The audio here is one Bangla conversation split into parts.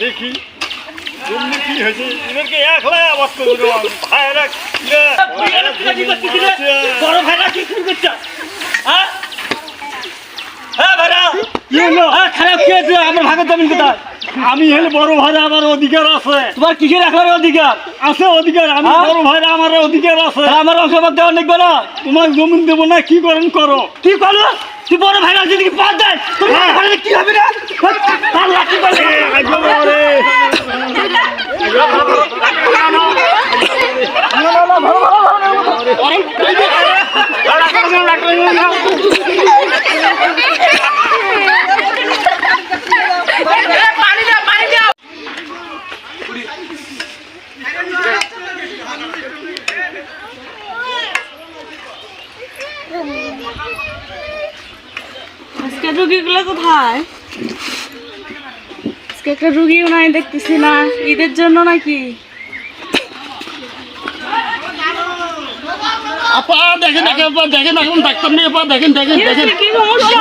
দেখি কি হয়েছে এদেরকে একলা আবাস করে ভাইরা বড় ভাইরা কি করছে হ্যাঁ হ্যাঁ ভাইরা খারাপ কি হয়েছে আমার ভাগের জমি কোথায় আমি হলে বড় ভাইরা আমার অধিকার আছে তোমার কিসের রাখার অধিকার আছে অধিকার আমি বড় ভাইরা আমার অধিকার আছে আমার অংশ দেওয়া নিকবে না তোমার জমিন দেবো না কি করেন করো কি করো তুই বড় ভাইরা যদি পাঁচ দেয় কি হবে না তার লাঠি বলে আজকে রুগীগুলো কোথায়? আজকে একটা রুগীও নাই দেখতেছি না, ঈদের জন্য নাকি? আপা দেখেন আপা দেখেন এখন ডাক্তার নেই আপা দেখেন দেখেন দেখেন কি সমস্যা?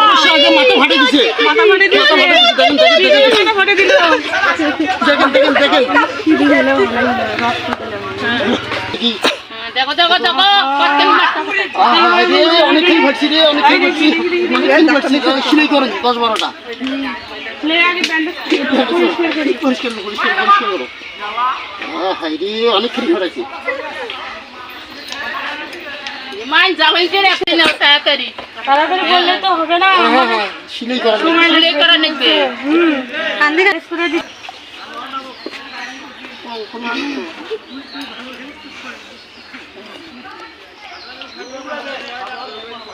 মাথা ফাটে দিছে মাথা ফাটে দিছে দেখেন দেখেন মাথা ফাটে দিল দেখেন দেখেন দেখেন কি দিল রক্ত কি দেখো দেখো দেখো অনেকই ভাবছি রে অনেকই ভাবছি সিলাই করেন 10-12টা প্লে আগে ব্যান্ডেজ পরিষ্কার করি পরিষ্কার করো হাই রে অনেকক্ষণ ঘুরাইছি মাই যাবেন রাখতে নাও তাড়াতাড়ি বললে তো হবে না হ্যাঁ সিলাই করা সিলাই করা লাগবে কান্দি রেস করে দি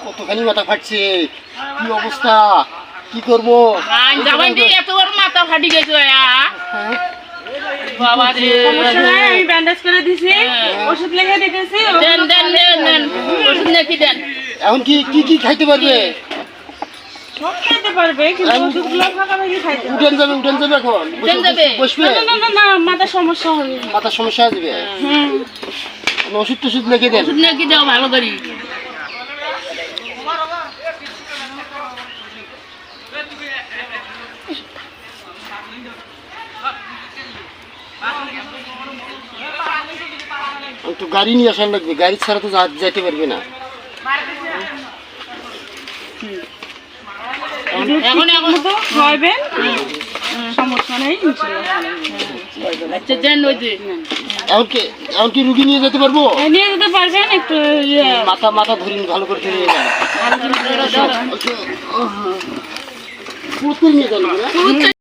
কতখানি মাথা ফাটছে কি অবস্থা কি করবো যাবেন এত বড় মাথা ফাটি গেছে বাবা রে আমি ব্যান্ডেজ করে দিছি ওষুধ লিখে দিতেছি দেন দেন দেন ওষুধ লিখে দেন এখন কি কি কি খাইতে পারবে সব খেতে পারবে কিন্তু ওষুধগুলো ফাঁকাফাঁকি খাইতে উঠেন যাবে এখন উঠেন যাবে বসবে না না না না মাথা সমস্যা হবে মাথা সমস্যা আসবে ওষুধ টষুধ লিখে দেন ওষুধ লিখে দাও ভালো করি একটু গাড়ি নিয়ে আসার লাগবে গাড়ি ছাড়া তো যাইতে পারবে না এখন এখন তো খাইবেন সমস্যা নেই আচ্ছা দেন ওই যে এখন কি রুগী নিয়ে যেতে পারবো নিয়ে যেতে পারবেন একটু মাথা ধরিন ভালো করে ধরে নিয়ে যান